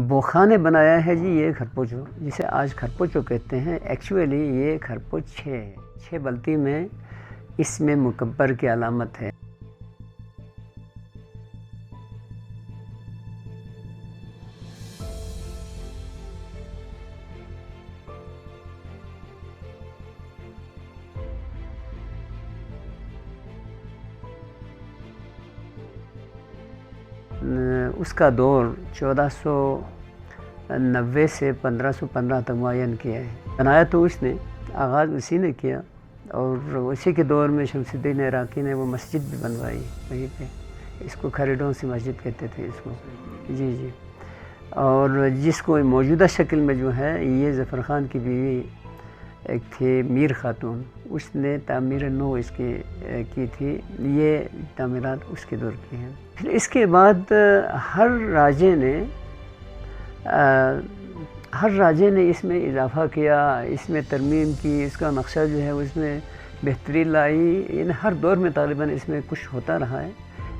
بوکھا نے بنایا ہے جی یہ کھرپوچو، جسے آج کھرپوچو کہتے ہیں۔ ایکچولی یہ کھرپوچ 6 ہے، 6 بلتی میں اس میں مکبر کی علامت ہے۔ اس کا دور 1490 سے 1515 تک معین کیا ہے۔ بنایا تو اس نے، آغاز اسی نے کیا، اور اسی کے دور میں شمس الدین عراقی نے وہ مسجد بھی بنوائی وہیں پہ۔ اس کو کھریڈوں سے مسجد کہتے تھے اس کو، جی جی۔ اور جس کو موجودہ شکل میں جو ہے، یہ ظفر خان کی بیوی ایک تھی میر خاتون، اس نے تعمیر نو اس کی تھی۔ یہ تعمیرات اس کے دور کی ہیں۔ پھر اس کے بعد ہر راجے نے اس میں اضافہ کیا، اس میں ترمیم کی، اس کا نقشہ جو ہے اس میں بہتری لائی۔ یعنی ہر دور میں تقریباً اس میں کچھ ہوتا رہا ہے،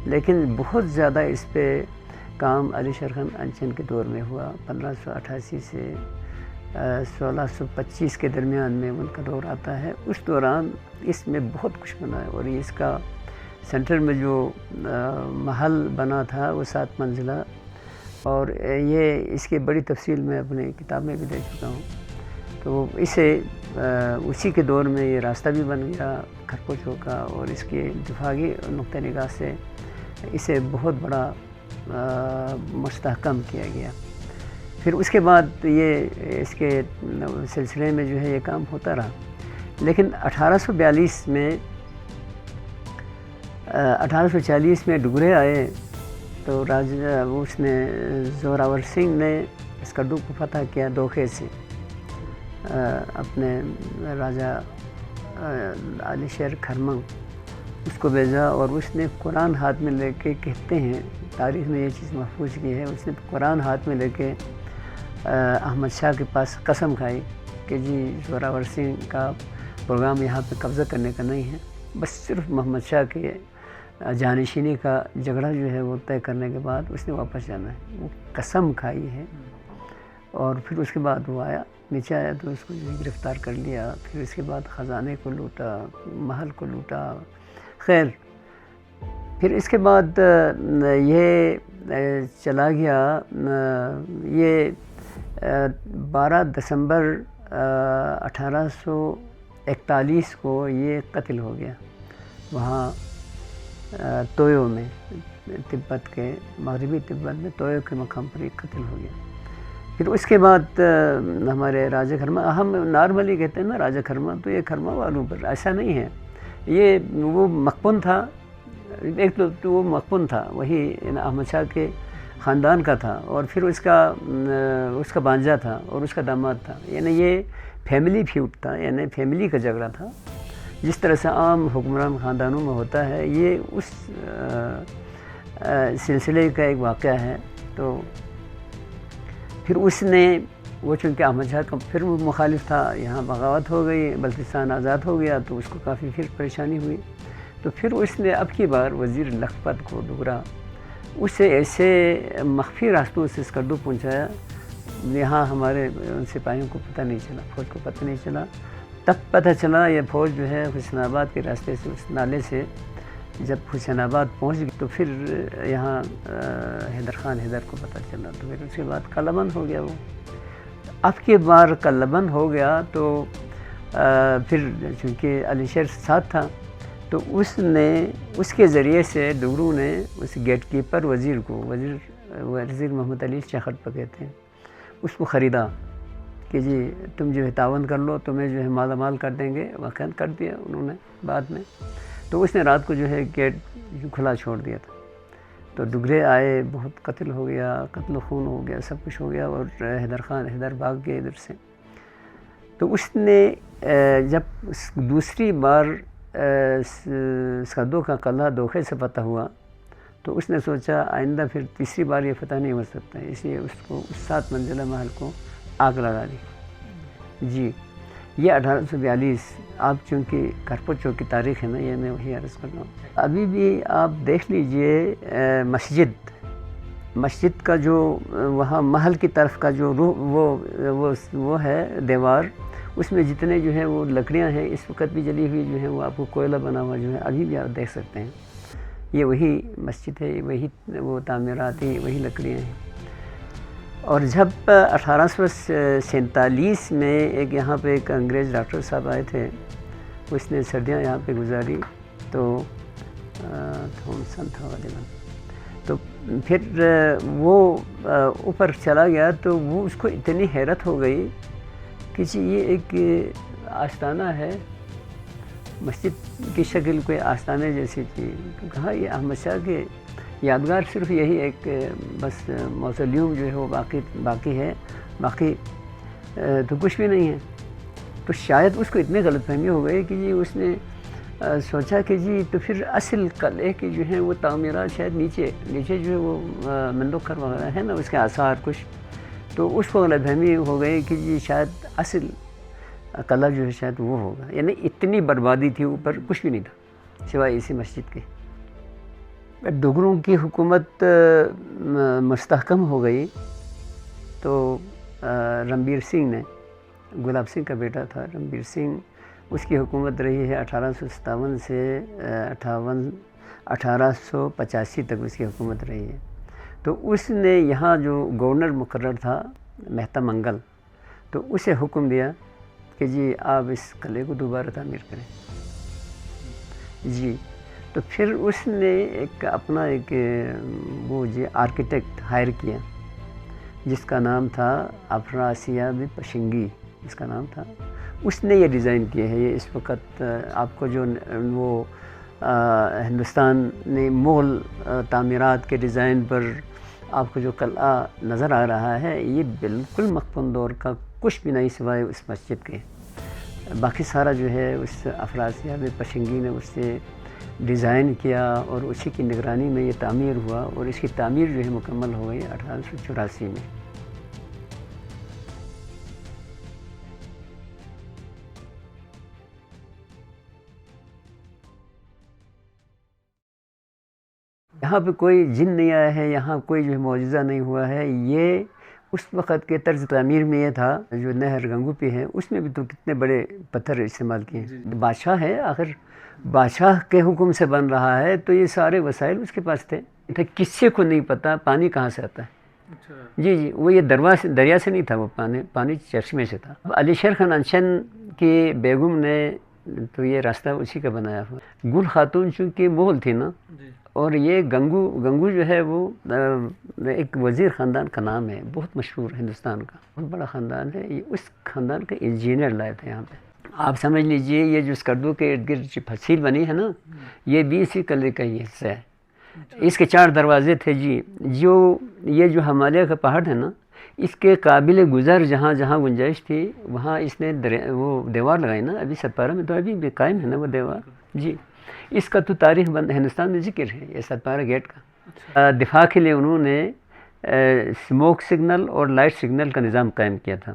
لیکن بہت زیادہ اس پہ کام علی شیر خان انچن کے دور میں ہوا۔ 1588 سے 1625 کے درمیان میں ان کا دور آتا ہے۔ اس دوران اس میں بہت کچھ بنا ہے، اور یہ اس کا سینٹر میں جو محل بنا تھا وہ 7 منزلہ، اور یہ اس کی بڑی تفصیل میں اپنی کتاب میں بھی دے چکا ہوں۔ تو اسی کے دور میں یہ راستہ بھی بن گیا کھرپوچو کا، اور اس کے دفاعی نقطہ نگاہ سے اسے بہت بڑا مستحکم کیا گیا۔ پھر اس کے بعد یہ اس کے سلسلے میں جو ہے یہ کام ہوتا رہا، لیکن 1840 میں ڈگرے آئے تو اس نے زوراور سنگھ نے اس کڈو کو فتح کیا دوکھے سے، اپنے راجہ علی شیر کھرمن اس کو بھیجا، اور اس نے قرآن ہاتھ میں لے کے، کہتے ہیں تاریخ میں یہ چیز محفوظ کی ہے، اس نے قرآن ہاتھ میں لے کے احمد شاہ کے پاس قسم کھائی کہ جی زوراور سنگھ کا پروگرام یہاں پہ قبضہ کرنے کا نہیں ہے، بس صرف محمد شاہ کے جانشینی کا جھگڑا جو ہے وہ طے کرنے کے بعد اس نے واپس جانا ہے۔ وہ قسم کھائی ہے، اور پھر اس کے بعد وہ آیا، نیچے آیا تو اس کو گرفتار کر لیا۔ پھر اس کے بعد خزانے کو لوٹا، محل کو لوٹا، خیر۔ پھر اس کے بعد یہ چلا گیا، یہ 12 دسمبر 1841 کو یہ قتل ہو گیا وہاں تویو میں، تبت کے مغربی تبت میں تویو کے مقام پر یہ قتل ہو گیا۔ پھر اس کے بعد ہمارے راجہ کھرما، ہم نارملی کہتے ہیں نا راجہ کھرما، تو یہ کھرما والوں پر ایسا نہیں ہے، یہ وہ مقپون تھا، ایک تو وہ مقپون تھا، وہی احمد شاہ کے خاندان کا تھا، اور پھر اس کا بانجا تھا اور اس کا داماد تھا۔ یعنی یہ فیملی فیوڈ تھا، یعنی فیملی کا جھگڑا تھا، جس طرح سے عام حکمران خاندانوں میں ہوتا ہے، یہ اس سلسلے کا ایک واقعہ ہے۔ تو پھر اس نے وہ، چونکہ احمد شاہ کا پھر وہ مخالف تھا، یہاں بغاوت ہو گئی، بلتستان آزاد ہو گیا، تو اس کو کافی پھر پریشانی ہوئی۔ تو پھر اس نے اب کی بار وزیر لکھپت کو ڈگرا، اسے ایسے مخفی راستوں سے اس کڈو پہنچایا، یہاں ہمارے سپاہیوں کو پتہ نہیں چلا، فوج کو پتہ نہیں چلا۔ تب پتہ چلا یہ فوج جو ہے حسین آباد کے راستے سے، اس نالے سے جب حسین آباد پہنچ گئی، تو پھر یہاں حیدر خان حیدر کو پتہ چلا، تو پھر اس کے بعد قلمبند ہو گیا وہ۔ اب کی بار قلمبند ہو گیا تو پھر چونکہ علی شیر ساتھ تھا، تو اس کے ذریعے سے ڈگرو نے اس گیٹ کیپر وزیر کو، وزیر محمد علی چاخٹ پہ کہتے ہیں، اس کو خریدا کہ جی تم جو ہے تعاون کر لو، تمہیں جو ہے مالا مال کر دیں گے۔ واقعاً کر دیا انہوں نے بعد میں۔ تو اس نے رات کو جو ہے گیٹ کھلا چھوڑ دیا تھا، تو ڈگرے آئے، بہت قتل ہو گیا، قتل و خون ہو گیا، سب کچھ ہو گیا، اور حیدر بھاگ گئے ادھر سے۔ تو اس نے جب دوسری بار سکردو کا قلعہ دوکھے سے فتح ہوا، تو اس نے سوچا آئندہ پھر تیسری بار یہ فتح نہیں ہو سکتا ہے، اس لیے اس کو اس 7 منزلہ محل کو آگ لگا دی۔ جی یہ 1842، آپ چونکہ کھرپوچو کی تاریخ ہے نا، یہ میں وہی عرض کر رہا ہوں۔ ابھی بھی آپ دیکھ لیجئے، مسجد کا جو وہاں محل کی طرف کا جو وہ ہے دیوار، اس میں جتنے جو ہیں وہ لکڑیاں ہیں اس وقت بھی جلی ہوئی جو ہیں وہ آپ کو کوئلہ بنا ہوا جو ہے ابھی بھی آپ دیکھ سکتے ہیں. یہ وہی مسجد ہے، وہی وہ تعمیراتی وہی لکڑیاں ہیں. اور جب 1847 میں ایک یہاں پہ ایک انگریز ڈاکٹر صاحب آئے تھے، اس نے سردیاں یہاں پہ گزاری، تو تھامسن تھا غالباً، تو پھر وہ اوپر چلا گیا تو وہ اس کو اتنی حیرت ہو گئی کہ جی یہ ایک آستانہ ہے، مسجد کی شکل کوئی آستانے جیسی تھی. کہا یہ احمد شاہ کے یادگار صرف یہی ایک بس موزیلیوم جو ہے وہ باقی ہے، باقی تو کچھ بھی نہیں ہے. تو شاید اس کو اتنی غلط فہمی ہو گئی کہ جی اس نے سوچا کہ جی تو پھر اصل قلعے کی جو ہیں وہ تعمیرات شاید نیچے جو ہے وہ مندوقر وغیرہ ہے نا اس کے آثار کچھ، تو اس کو غلط فہمی ہو گئی کہ جی شاید اصل قلعہ جو ہے شاید وہ ہوگا. یعنی اتنی بربادی تھی، اوپر کچھ بھی نہیں تھا سوائے اسی مسجد کے. دوگروں کی حکومت مستحکم ہو گئی تو رنبیر سنگھ نے، گلاب سنگھ کا بیٹا تھا رنبیر سنگھ، اس کی حکومت رہی ہے 1857 سے 1885 تک اس کی حکومت رہی ہے. تو اس نے یہاں جو گورنر مقرر تھا مہتا منگل، تو اسے حکم دیا کہ جی آپ اس قلعے کو دوبارہ تعمیر کریں. جی تو پھر اس نے اپنا وہ جی آرکیٹیکٹ ہائر کیا جس کا نام تھا افراسیاب پشنگی، اس کا نام تھا. اس نے یہ ڈیزائن کیا ہے. یہ اس وقت آپ کو جو وہ ہندوستان نے مغل تعمیرات کے ڈیزائن پر آپ کو جو قلعہ نظر آ رہا ہے، یہ بالکل مخفن دور کا کچھ بھی نہیں سوائے اس مسجد کے. باقی سارا جو ہے اس افراسیاب پشنگی نے اس سے ڈیزائن کیا اور اسی کی نگرانی میں یہ تعمیر ہوا، اور اس کی تعمیر جو ہے مکمل ہو گئی 1884 میں. یہاں پہ کوئی جن نہیں آیا ہے، یہاں کوئی جو ہے معجزہ نہیں ہوا ہے. یہ اس وقت کے طرز تعمیر میں یہ تھا. جو نہر گنگوپی ہے اس میں بھی تو کتنے بڑے پتھر استعمال کیے ہیں. بادشاہ ہے، آخر بادشاہ کے حکم سے بن رہا ہے تو یہ سارے وسائل اس کے پاس تھے. کسی کو نہیں پتا پانی کہاں سے آتا ہے. جی وہ یہ دریا سے نہیں تھا، وہ پانی چشمے سے تھا. علی شیر خان انشن کی بیگم نے تو یہ راستہ اسی کا بنایا ہوا. گل خاتون چونکہ مغل تھی نا، اور یہ گنگو جو ہے وہ ایک وزیر خاندان کا نام ہے، بہت مشہور ہندوستان کا، بہت بڑا خاندان ہے. یہ اس خاندان کے انجینئر لائے تھے یہاں پہ. آپ سمجھ لیجئے یہ جو اسکردو کے ارد گرد جو پھسیل بنی ہے نا، یہ بھی اسی قلعے کا ہی حصہ ہے. اس کے 4 دروازے تھے. جی یہ جو ہمالیہ کا پہاڑ ہے نا، اس کے قابل گزر جہاں جہاں گنجائش تھی وہاں اس نے وہ دیوار لگائی نا. ابھی ستپارہ میں تو ابھی بھی قائم ہے نا وہ دیوار. جی اس کا تو تاریخ ہندوستان میں ذکر ہے، یہ ستپارہ گیٹ کا. دفاع کے لیے انہوں نے اسموک سگنل اور لائٹ سگنل کا نظام قائم کیا تھا.